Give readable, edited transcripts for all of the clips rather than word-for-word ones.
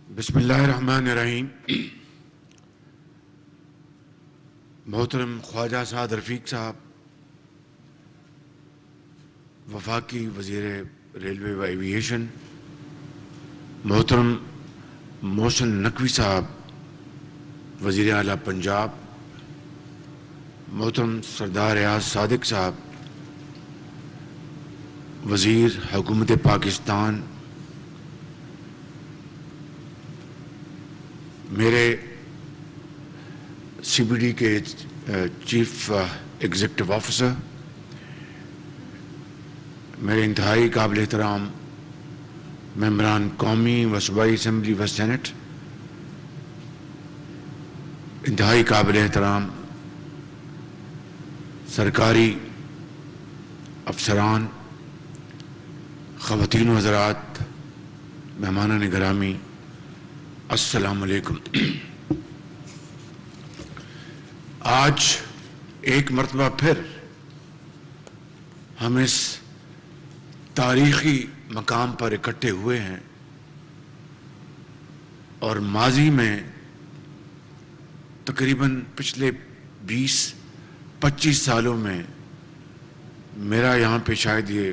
بسم اللہ الرحمن الرحیم. محترم خواجہ سعد رفیق صاحب، وفاقی وزیر ریلوے و ایویشن، محترم محسن نقوی صاحب وزیر اعلیٰ پنجاب، محترم سردار ریاض صادق صاحب وزیر حکومت پاکستان، میرے سی بی ڈی کے چیف ایگزیکٹو آفیسر، میرے انتہائی قابل احترام ممبران قومی و صوبائی اسمبلی و سینٹ، انتہائی قابل احترام سرکاری افسران، خواتین و حضرات، مہمانان گرامی، السلام علیکم. آج ایک مرتبہ پھر ہم اس تاریخی مقام پر اکٹھے ہوئے ہیں اور ماضی میں تقریباً پچھلے 20-25 سالوں میں میرا یہاں پہ شاید یہ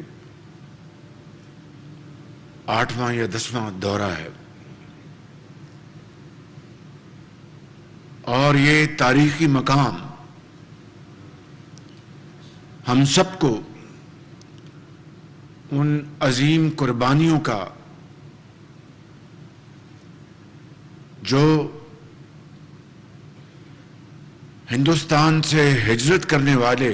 8واں یا 10واں دورہ ہے، اور یہ تاریخی مقام ہم سب کو ان عظیم قربانیوں کا جو ہندوستان سے ہجرت کرنے والے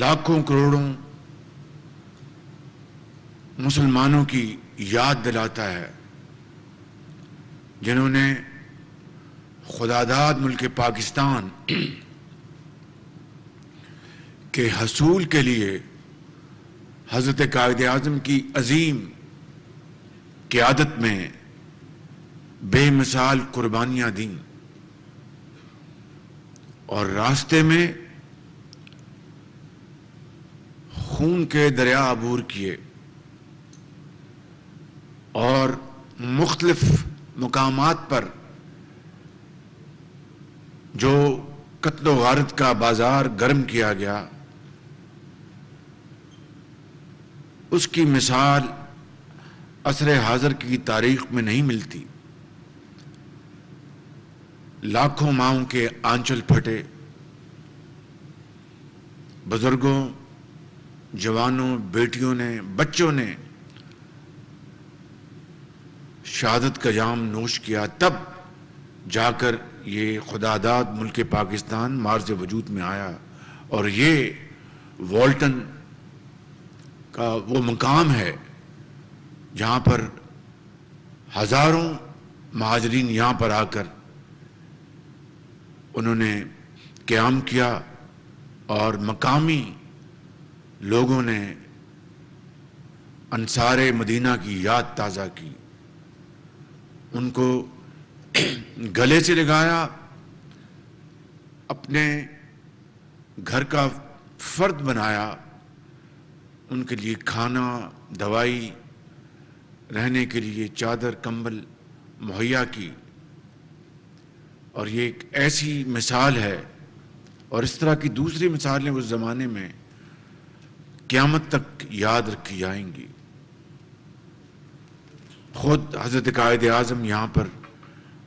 لاکھوں کروڑوں مسلمانوں کی یاد دلاتا ہے، جنہوں نے خداداد ملک پاکستان کے حصول کے لیے حضرت قائد اعظم کی عظیم قیادت میں بے مثال قربانیاں دیں اور راستے میں خون کے دریا عبور کیے اور مختلف مقامات پر جو قتل و غارت کا بازار گرم کیا گیا، اس کی مثال عصر حاضر کی تاریخ میں نہیں ملتی. لاکھوں ماؤں کے آنچل پھٹے، بزرگوں، جوانوں، بیٹیوں نے، بچوں نے شہادت کا جام نوش کیا، تب جا کر یہ خداداد ملک پاکستان مارز وجود میں آیا. اور یہ والٹن کا وہ مقام ہے جہاں پر ہزاروں مہاجرین یہاں پر آ کر انہوں نے قیام کیا اور مقامی لوگوں نے انصار مدینہ کی یاد تازہ کی، ان کو گلے سے لگایا، اپنے گھر کا فرد بنایا، ان کے لیے کھانا، دوائی، رہنے کے لیے چادر، کمبل مہیا کی. اور یہ ایک ایسی مثال ہے، اور اس طرح کی دوسری مثالیں اس زمانے میں قیامت تک یاد رکھی جائیں گی. خود حضرت قائد اعظم یہاں پر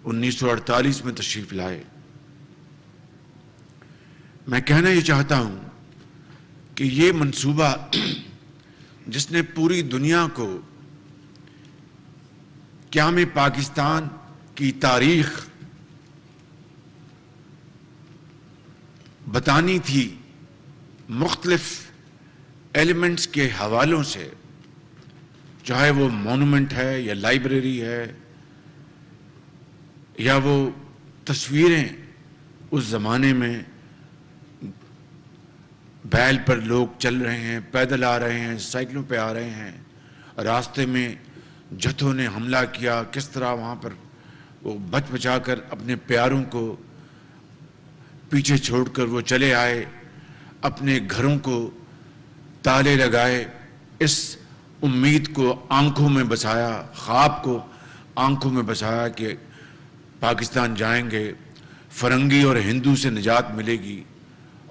1948 میں تشریف لائے. میں کہنا یہ چاہتا ہوں کہ یہ منصوبہ جس نے پوری دنیا کو قیام پاکستان کی تاریخ بتانی تھی مختلف ایلیمنٹس کے حوالوں سے، چاہے وہ مونومنٹ ہے یا لائبریری ہے یا وہ تصویریں اس زمانے میں بیل پر لوگ چل رہے ہیں، پیدل آ رہے ہیں، سائیکلوں پہ آ رہے ہیں، راستے میں جتھوں نے حملہ کیا، کس طرح وہاں پر وہ بچ بچا کر اپنے پیاروں کو پیچھے چھوڑ کر وہ چلے آئے، اپنے گھروں کو تالے لگائے اس امید کو آنکھوں میں بسایا، خواب کو آنکھوں میں بسایا کہ پاکستان جائیں گے، فرنگی اور ہندو سے نجات ملے گی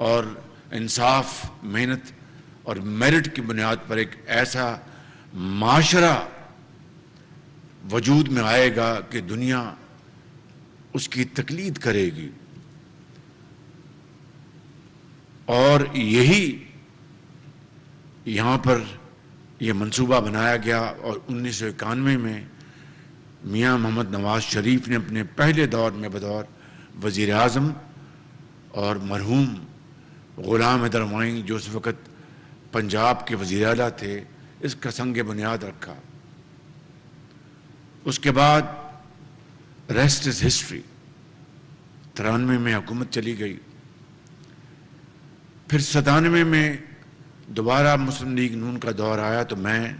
اور انصاف، محنت اور میرٹ کی بنیاد پر ایک ایسا معاشرہ وجود میں آئے گا کہ دنیا اس کی تقلید کرے گی. اور یہی یہاں پر یہ منصوبہ بنایا گیا اور 1991 میں میاں محمد نواز شریف نے اپنے پہلے دور میں بطور وزیر اعظم اور مرحوم غلام حیدر معین جو اس وقت پنجاب کے وزیر اعلیٰ تھے اس کا سنگ بنیاد رکھا. اس کے بعد ریسٹ از ہسٹری. 93 میں حکومت چلی گئی. پھر 97 میں دوبارہ مسلم لیگ نون کا دور آیا تو میں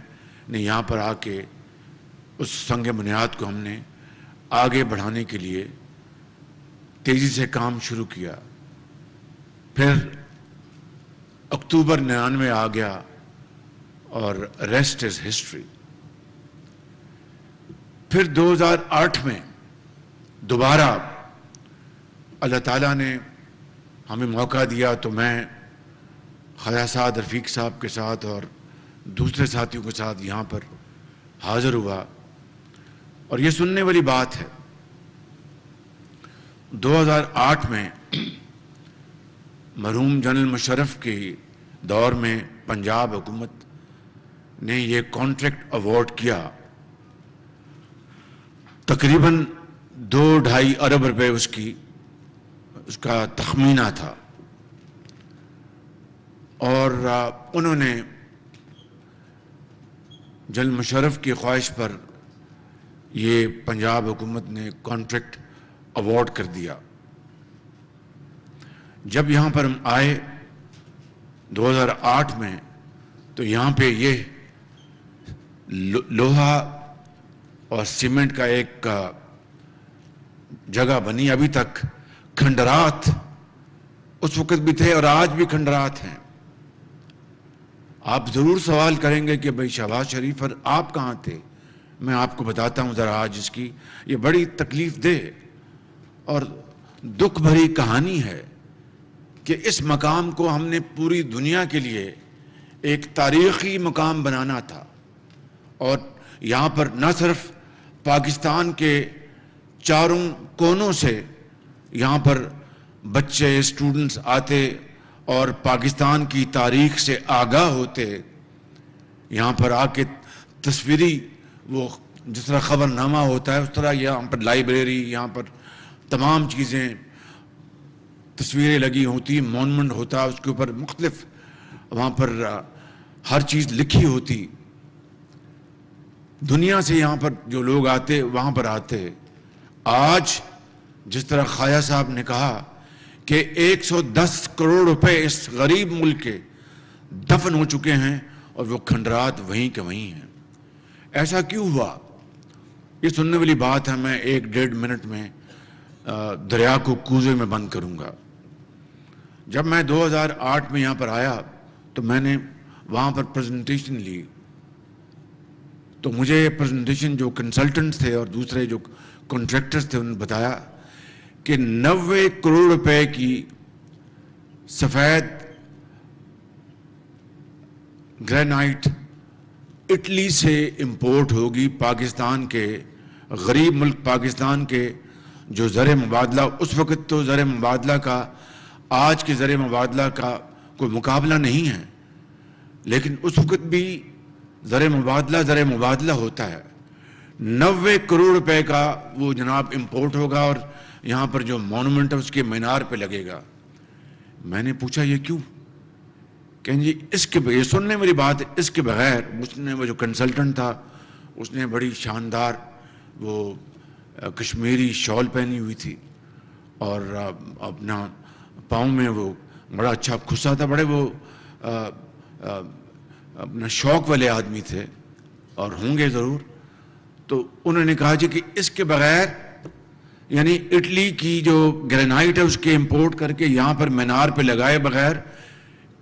نے یہاں پر آ کے اس سنگ بنیاد کو ہم نے آگے بڑھانے کے لیے تیزی سے کام شروع کیا. پھر اکتوبر 99 آ گیا اور ریسٹ از ہسٹری. پھر 2008 میں دوبارہ اللہ تعالیٰ نے ہمیں موقع دیا تو میں خواجہ سعد رفیق صاحب کے ساتھ اور دوسرے ساتھیوں کے ساتھ یہاں پر حاضر ہوا. اور یہ سننے والی بات ہے 2008 میں مرحوم جنرل مشرف کے دور میں پنجاب حکومت نے یہ کانٹریکٹ ایوارڈ کیا. تقریباً 2-2.5 ارب روپے اس کا تخمینہ تھا. اور انہوں نے جنرل مشرف کی خواہش پر یہ پنجاب حکومت نے کانٹریکٹ ایوارڈ کر دیا. جب یہاں پر ہم آئے 2008 میں تو یہاں پہ یہ لوہا اور سیمنٹ کا ایک جگہ بنی. ابھی تک کھنڈرات اس وقت بھی تھے اور آج بھی کھنڈرات ہیں. آپ ضرور سوال کریں گے کہ بھائی شہباز شریف پر آپ کہاں تھے. میں آپ کو بتاتا ہوں ذرا آج اس کی یہ بڑی تکلیف دہ اور دکھ بھری کہانی ہے کہ اس مقام کو ہم نے پوری دنیا کے لیے ایک تاریخی مقام بنانا تھا. اور یہاں پر نہ صرف پاکستان کے چاروں کونوں سے یہاں پر بچے اسٹوڈنٹس آتے اور پاکستان کی تاریخ سے آگاہ ہوتے. یہاں پر آ کے تصویری وہ جس طرح خبر نامہ ہوتا ہے اس طرح یہاں پر لائبریری، یہاں پر تمام چیزیں تصویریں لگی ہوتی، مونومنٹ ہوتا اس کے اوپر مختلف وہاں پر ہر چیز لکھی ہوتی. دنیا سے یہاں پر جو لوگ آتے وہاں پر آتے. آج جس طرح خواجہ صاحب نے کہا کہ 110 کروڑ روپے اس غریب ملک کے دفن ہو چکے ہیں اور وہ کھنڈرات وہیں کے وہیں ہیں. ایسا کیوں ہوا؟ یہ سننے والی بات ہے. میں 1-1.5 منٹ میں دریا کو کوزے میں بند کروں گا. جب میں 2008 میں یہاں پر آیا تو میں نے وہاں پر پریزنٹیشن لی تو مجھے پریزنٹیشن جو کنسلٹنٹس تھے اور دوسرے جو کنٹریکٹرز تھے انہوں نے بتایا کہ 90 کروڑ روپے کی سفید گرینائٹ اٹلی سے امپورٹ ہوگی. پاکستان کے غریب ملک پاکستان کے جو زر مبادلہ اس وقت تو زر مبادلہ کا آج کے زر مبادلہ کا کوئی مقابلہ نہیں ہے لیکن اس وقت بھی زر مبادلہ ہوتا ہے. 90 کروڑ روپے کا وہ جناب امپورٹ ہوگا اور یہاں پر جو مونومنٹ ہے اس کے مینار پہ لگے گا. میں نے پوچھا یہ کیوں؟ کہیں جی اس کے یہ سننے والی بات ہے. اس کے بغیر اس نے وہ جو کنسلٹنٹ تھا اس نے بڑی شاندار وہ کشمیری شال پہنی ہوئی تھی اور اپنا پاؤں میں وہ بڑا اچھا کھسا تھا. بڑے وہ اپنا شوق والے آدمی تھے اور ہوں گے ضرور. تو انہوں نے کہا جی کہ اس کے بغیر یعنی اٹلی کی جو گرینائٹ ہے اس کے امپورٹ کر کے یہاں پر مینار پہ لگائے بغیر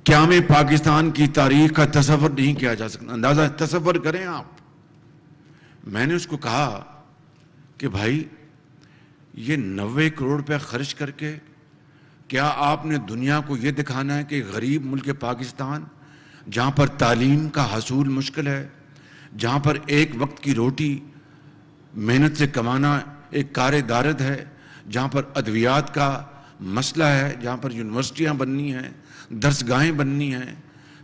قیام پاکستان کی تاریخ کا تصور نہیں کیا جا سکتا. اندازہ تصور کریں آپ. میں نے اس کو کہا کہ بھائی یہ 90 کروڑ روپے خرچ کر کے کیا آپ نے دنیا کو یہ دکھانا ہے کہ غریب ملک پاکستان جہاں پر تعلیم کا حصول مشکل ہے, جہاں پر ایک وقت کی روٹی محنت سے کمانا ایک کار دارد ہے, جہاں پر ادویات کا مسئلہ ہے, جہاں پر یونیورسٹیاں بننی ہیں, درسگاہیں بننی ہیں,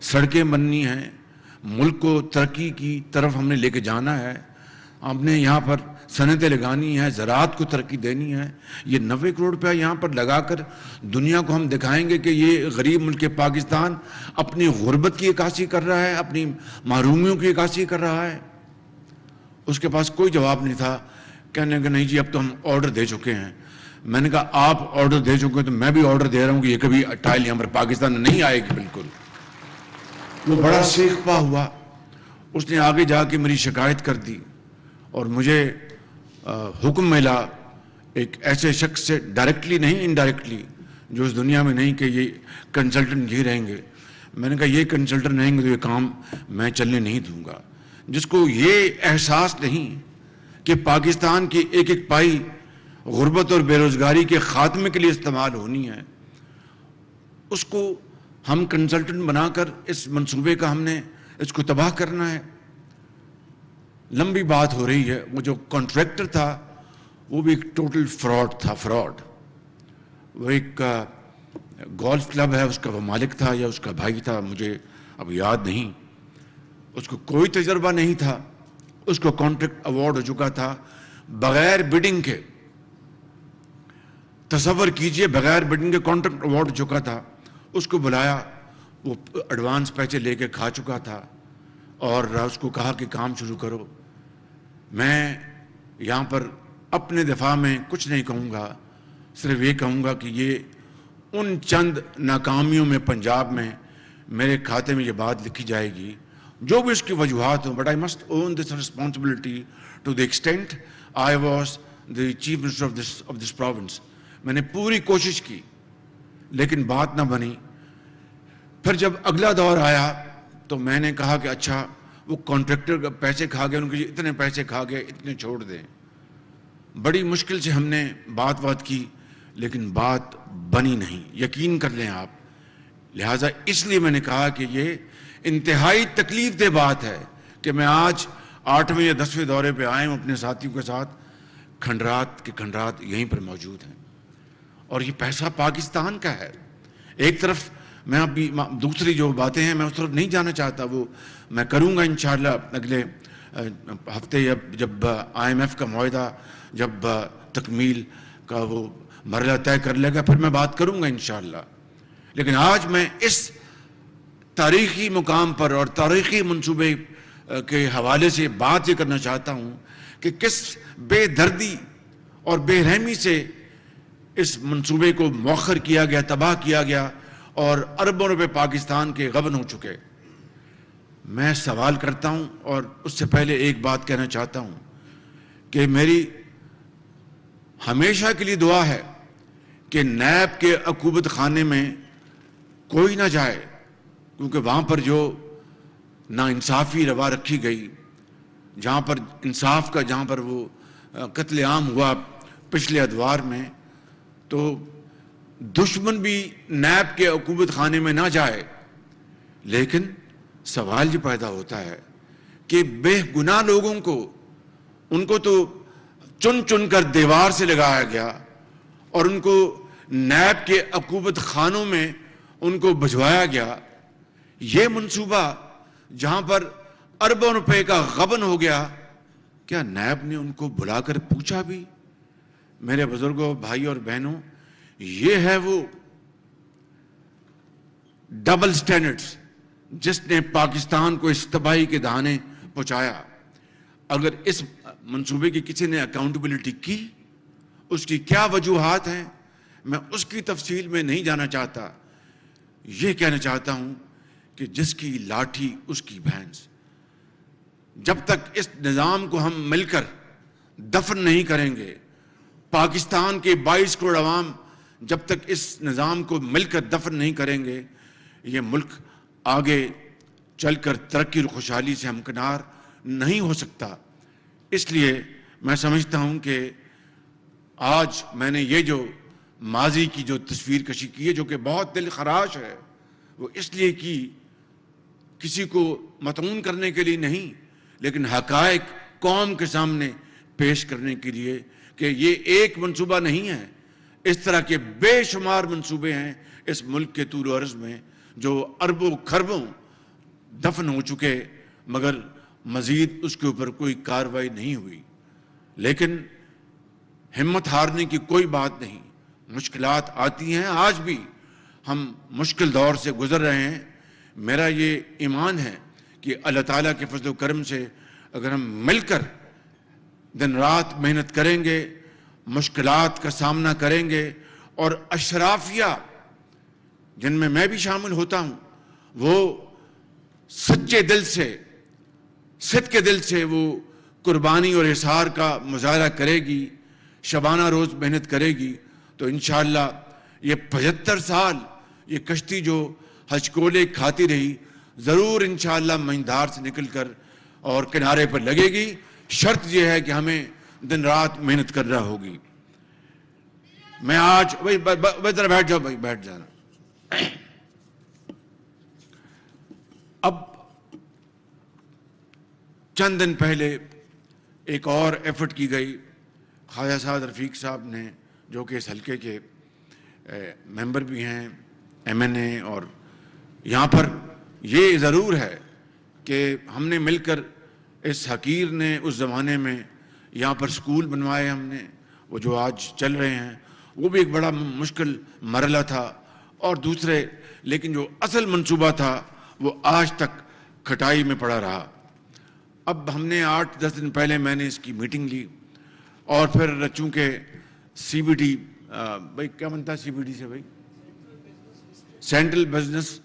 سڑکیں بننی ہیں, ملک کو ترقی کی طرف ہم نے لے کے جانا ہے, ہم نے یہاں پر صنعتیں لگانی ہیں, زراعت کو ترقی دینی ہے. یہ 90 کروڑ روپیہ یہاں پر لگا کر دنیا کو ہم دکھائیں گے کہ یہ غریب ملک پاکستان اپنی غربت کی عکاسی کر رہا ہے, اپنی محرومیوں کی عکاسی کر رہا ہے. اس کے پاس کوئی جواب نہیں تھا. کہنے کہ نہیں جی اب تو ہم آرڈر دے چکے ہیں. میں نے کہا آپ آرڈر دے چکے ہیں تو میں بھی آرڈر دے رہا ہوں کہ یہ کبھی ٹائل یہاں پر پاکستان میں نہیں آئے گی. بالکل وہ بڑا سیخ پا ہوا. اس نے آگے جا کے میری شکایت کر دی اور مجھے حکم ملا ایک ایسے شخص سے, ڈائریکٹلی نہیں انڈائریکٹلی, جو اس دنیا میں نہیں کہ یہ کنسلٹنٹ ہی رہیں گے. میں نے کہا یہ کنسلٹنٹ رہیں گے تو یہ کام میں چلنے نہیں دوں گا. جس کو یہ احساس نہیں کہ پاکستان کی ایک ایک پائی غربت اور بے روزگاری کے خاتمے کے لیے استعمال ہونی ہے, اس کو ہم کنسلٹنٹ بنا کر اس منصوبے کا ہم نے اس کو تباہ کرنا ہے. لمبی بات ہو رہی ہے. وہ جو کانٹریکٹر تھا وہ بھی ایک ٹوٹل فراڈ تھا. فراڈ. وہ ایک گولف کلب ہے اس کا وہ مالک تھا یا اس کا بھائی تھا, مجھے اب یاد نہیں. اس کو کوئی تجربہ نہیں تھا. اس کو کانٹریکٹ ایوارڈ ہو چکا تھا بغیر بڈنگ کے. تصور کیجئے بغیر بڈنگ کے کانٹریکٹ ایوارڈ ہو چکا تھا. اس کو بلایا, وہ ایڈوانس پیسے لے کے کھا چکا تھا اور اس کو کہا کہ کام شروع کرو. میں یہاں پر اپنے دفاع میں کچھ نہیں کہوں گا, صرف یہ کہوں گا کہ یہ ان چند ناکامیوں میں پنجاب میں میرے کھاتے میں یہ بات لکھی جائے گی جو بھی اس کی وجوہات ہوں. But I must own this responsibility to the extent I was the chief minister of this province. میں نے پوری کوشش کی لیکن بات نہ بنی. پھر جب اگلا دور آیا تو میں نے کہا کہ اچھا وہ کانٹریکٹر کا پیسے کھا گئے, ان کے اتنے پیسے کھا گئے, اتنے چھوڑ دیں. بڑی مشکل سے ہم نے بات کی لیکن بات بنی نہیں, یقین کر لیں آپ. لہٰذا اس لیے میں نے کہا کہ یہ انتہائی تکلیف دہ بات ہے کہ میں آج 8ویں یا 10ویں دورے پہ آئے ہوں اپنے ساتھیوں کے ساتھ. کھنڈرات کے کھنڈرات یہیں پر موجود ہیں اور یہ پیسہ پاکستان کا ہے. ایک طرف میں ابھی دوسری جو باتیں ہیں میں اس طرف نہیں جانا چاہتا, وہ میں کروں گا انشاءاللہ اگلے ہفتے جب IMF کا معاہدہ جب تکمیل کا وہ مرحلہ طے کر لے گا پھر میں بات کروں گا انشاءاللہ. لیکن آج میں اس تاریخی مقام پر اور تاریخی منصوبے کے حوالے سے بات یہ کرنا چاہتا ہوں کہ کس بے دردی اور بے رحمی سے اس منصوبے کو مؤخر کیا گیا, تباہ کیا گیا اور اربوں روپے پاکستان کے غبن ہو چکے. میں سوال کرتا ہوں اور اس سے پہلے ایک بات کہنا چاہتا ہوں کہ میری ہمیشہ کے لیے دعا ہے کہ نیب کے عقوبت خانے میں کوئی نہ جائے, کیونکہ وہاں پر جو ناانصافی روا رکھی گئی, جہاں پر انصاف کا جہاں پر وہ قتل عام ہوا پچھلے ادوار میں, تو دشمن بھی نیب کے عقوبت خانے میں نہ جائے. لیکن سوال یہ پیدا ہوتا ہے کہ بے گناہ لوگوں کو ان کو تو چن چن کر دیوار سے لگایا گیا اور ان کو نیب کے عقوبت خانوں میں ان کو بھجوایا گیا. یہ منصوبہ جہاں پر اربوں روپے کا غبن ہو گیا, کیا نیب نے ان کو بلا کر پوچھا بھی؟ میرے بزرگوں, بھائی اور بہنوں, یہ ہے وہ ڈبل سٹینڈرڈز جس نے پاکستان کو اس تباہی کے دہانے پہنچایا. اگر اس منصوبے کی کسی نے اکاؤنٹیبلٹی کی, اس کی کیا وجوہات ہیں, میں اس کی تفصیل میں نہیں جانا چاہتا. یہ کہنا چاہتا ہوں کہ جس کی لاٹھی اس کی بھینس. جب تک اس نظام کو ہم مل کر دفن نہیں کریں گے, پاکستان کے 22 کروڑ عوام جب تک اس نظام کو مل کر دفن نہیں کریں گے, یہ ملک آگے چل کر ترقی اور خوشحالی سے ہمکنار نہیں ہو سکتا۔ اس لیے میں سمجھتا ہوں کہ آج میں نے یہ جو ماضی کی جو تصویر کشی کی ہے، جو کہ بہت دل خراش ہے، وہ اس لیے کی کسی کو مطمئن کرنے کے لیے نہیں، لیکن حقائق قوم کے سامنے پیش کرنے کے لیے کہ یہ ایک منصوبہ نہیں ہے، اس طرح کے بے شمار منصوبے ہیں اس ملک کے طول و عرض میں جو اربوں کھربوں دفن ہو چکے، مگر مزید اس کے اوپر کوئی کارروائی نہیں ہوئی۔ لیکن ہمت ہارنے کی کوئی بات نہیں، مشکلات آتی ہیں، آج بھی ہم مشکل دور سے گزر رہے ہیں۔ میرا یہ ایمان ہے کہ اللہ تعالیٰ کے فضل و کرم سے اگر ہم مل کر دن رات محنت کریں گے، مشکلات کا سامنا کریں گے، اور اشرافیہ جن میں بھی شامل ہوتا ہوں، وہ سچے دل سے، صدق کے دل سے وہ قربانی اور اظہار کا مظاہرہ کرے گی، شبانہ روز محنت کرے گی، تو انشاءاللہ یہ 75 سال یہ کشتی جو ہچکولے کھاتی رہی، ضرور انشاءاللہ مہندار سے نکل کر اور کنارے پر لگے گی۔ شرط یہ ہے کہ ہمیں دن رات محنت کرنا ہوگی۔ میں آج ذرا بیٹھ جاؤ بھائی، بیٹھ جانا۔ اب چند دن پہلے ایک اور ایفرٹ کی گئی، خواجہ سعد رفیق صاحب نے، جو کہ اس حلقے کے ممبر بھی ہیں، ایم این اے، اور یہاں پر یہ ضرور ہے کہ ہم نے مل کر، اس حقیر نے اس زمانے میں یہاں پر سکول بنوائے، ہم نے وہ جو آج چل رہے ہیں، وہ بھی ایک بڑا مشکل مرحلہ تھا، اور دوسرے لیکن جو اصل منصوبہ تھا وہ آج تک کھٹائی میں پڑا رہا۔ اب ہم نے 8-10 دن پہلے میں نے اس کی میٹنگ لی، اور پھر چونکہ سی بی ڈی، بھائی کیا بنتا ہے سی بی ڈی سے بھائی؟ سینٹرل بزنس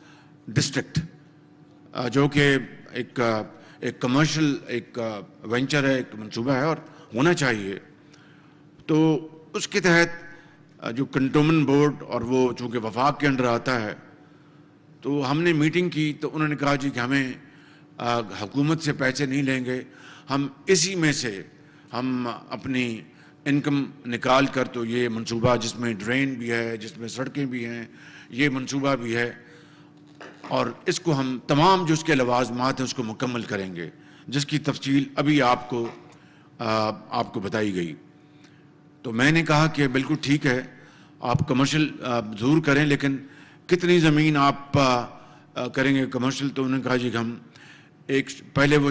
ڈسٹرکٹ، جو کہ ایک کمرشل ایک وینچر ہے، ایک منصوبہ ہے اور ہونا چاہیے، تو اس کے تحت جو کنٹونمنٹ بورڈ، اور وہ چونکہ وفاق کے انڈر آتا ہے، تو ہم نے میٹنگ کی، تو انہوں نے کہا جی کہ ہمیں حکومت سے پیسے نہیں لیں گے، ہم اسی میں سے ہم اپنی انکم نکال کر، تو یہ منصوبہ جس میں ڈرین بھی ہے، جس میں سڑکیں بھی ہیں، یہ منصوبہ بھی ہے، اور اس کو ہم تمام جو اس کے لوازمات ہیں اس کو مکمل کریں گے، جس کی تفصیل ابھی آپ کو بتائی گئی۔ تو میں نے کہا کہ بالکل ٹھیک ہے، آپ کمرشل ضرور کریں، لیکن کتنی زمین آپ کریں گے کمرشل؟ تو انہوں نے کہا جی کہ ہم پہلے وہ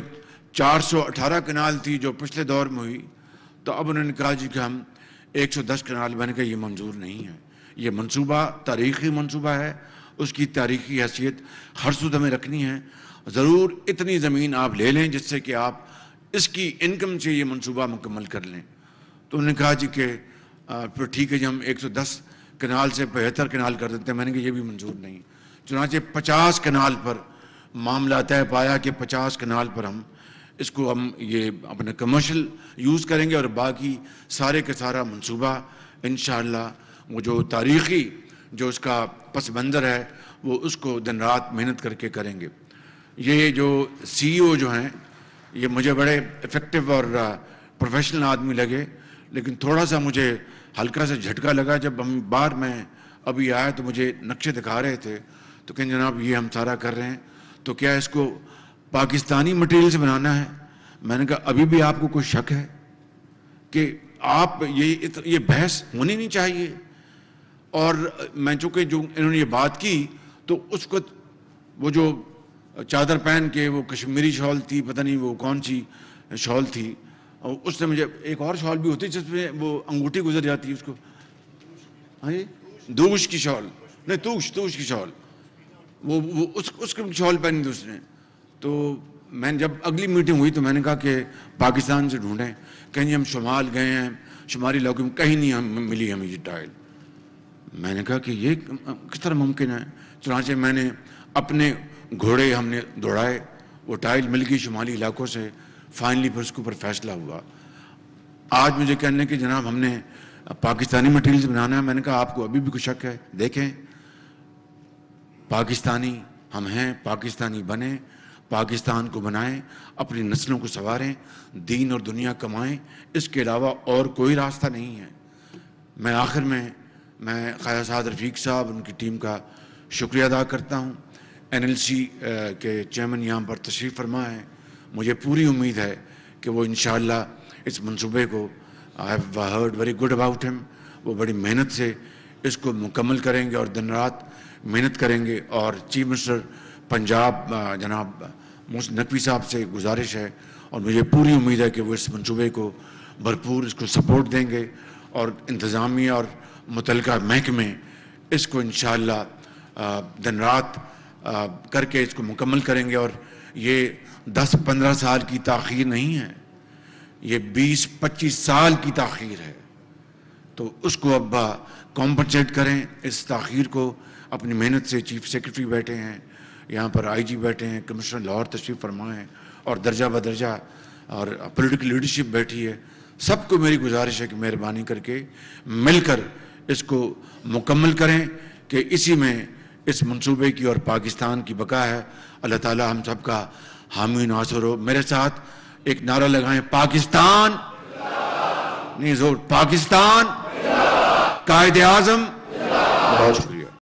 418 کنال تھی جو پچھلے دور میں ہوئی، تو اب انہوں نے کہا جی کہ ہم 110 کنال بن کے، یہ منظور نہیں ہے، یہ منصوبہ تاریخی منصوبہ ہے، اس کی تاریخی حیثیت ہر سود ہمیں رکھنی ہے، ضرور اتنی زمین آپ لے لیں جس سے کہ آپ اس کی انکم سے یہ منصوبہ مکمل کر لیں۔ تو انہوں نے کہا جی کہ پھر ٹھیک ہے جی، ہم 110 کنال سے 75 کنال کر دیتے ہیں۔ میں نے کہا یہ بھی منظور نہیں، چنانچہ 50 کنال پر معاملہ طے پایا کہ 50 کنال پر ہم یہ اپنے کمرشل یوز کریں گے، اور باقی سارے کا سارا منصوبہ انشاءاللہ وہ جو تاریخی جو اس کا پس منظر ہے، وہ اس کو دن رات محنت کر کے کریں گے۔ یہ جو سی ای او جو ہیں، یہ مجھے بڑے افیکٹو اور پروفیشنل آدمی لگے، لیکن تھوڑا سا مجھے ہلکا سا جھٹکا لگا جب میں ابھی آیا، تو مجھے نقشے دکھا رہے تھے، تو کہیں جناب یہ ہم سارا کر رہے ہیں، تو کیا اس کو پاکستانی مٹیریل سے بنانا ہے؟ میں نے کہا ابھی بھی آپ کو کوئی شک ہے کہ آپ یہ بحث ہونی نہیں چاہیے؟ اور میں چونکہ جو انہوں نے یہ بات کی، تو اس کو وہ جو چادر پہن کے، وہ کشمیری شال تھی، پتہ نہیں وہ کون سی شال تھی، اور اس سے مجھے ایک اور شال بھی ہوتی ہے جس میں وہ انگوٹھی گزر جاتی ہے، اس کو ہاں جی دوش کی شال، نہیں توش کی شال، وہ اس کی شال پہنی تھی اس نے۔ تو میں جب اگلی میٹنگ ہوئی تو میں نے کہا کہ پاکستان سے ڈھونڈیں، کہیں ہم شمال گئے ہیں، شمالی علاقوں میں کہیں نہیں ملی ہمیں یہ ٹائل۔ میں نے کہا کہ یہ کس طرح ممکن ہے؟ چنانچہ میں نے اپنے گھوڑے ہم نے دوڑائے، وہ ٹائل مل گئی شمالی علاقوں سے، فائنلی پھر اس کے اوپر فیصلہ ہوا۔ آج مجھے کہنے کہ جناب ہم نے پاکستانی مٹیریل سے بنانا ہے، میں نے کہا آپ کو ابھی بھی کوئی شک ہے؟ دیکھیں پاکستانی ہم ہیں، پاکستانی بنیں، پاکستان کو بنائیں، اپنی نسلوں کو سنواریں، دین اور دنیا کمائیں، اس کے علاوہ اور کوئی راستہ نہیں ہے۔ میں آخر میں خواجہ سعد رفیق صاحب ان کی ٹیم کا شکریہ ادا کرتا ہوں۔ NLC کے چیئرمین یہاں پر تشریف فرما ہے، مجھے پوری امید ہے کہ وہ انشاءاللہ اس منصوبے کو I have heard very good about him، وہ بڑی محنت سے اس کو مکمل کریں گے اور دن رات محنت کریں گے۔ اور چیف منسٹر پنجاب جناب محسن نقوی صاحب سے گزارش ہے اور مجھے پوری امید ہے کہ وہ اس منصوبے کو بھرپور اس کو سپورٹ دیں گے اور انتظامیہ اور متعلقہ محکمے اس کو انشاءاللہ دن رات کر کے اس کو مکمل کریں گے۔ اور یہ 10-15 سال کی تاخیر نہیں ہے، یہ 20-25 سال کی تاخیر ہے، تو اس کو اب کمپنسیٹ کریں اس تاخیر کو۔ اپنی محنت سے چیف سیکرٹری بیٹھے ہیں یہاں پر، IG بیٹھے ہیں، کمشنر لاہور تشریف فرما ہیں، اور درجہ بدرجہ اور پولیٹیکل لیڈرشپ بیٹھی ہے۔ سب کو میری گزارش ہے کہ مہربانی کر کے مل کر اس کو مکمل کریں کہ اسی میں اس منصوبے کی اور پاکستان کی بقا ہے۔ اللہ تعالی ہم سب کا حامی ناصر ہو۔ میرے ساتھ ایک نعرہ لگائیں، پاکستان نہیں زور، پاکستان، قائد اعظم۔ بہت شکریہ۔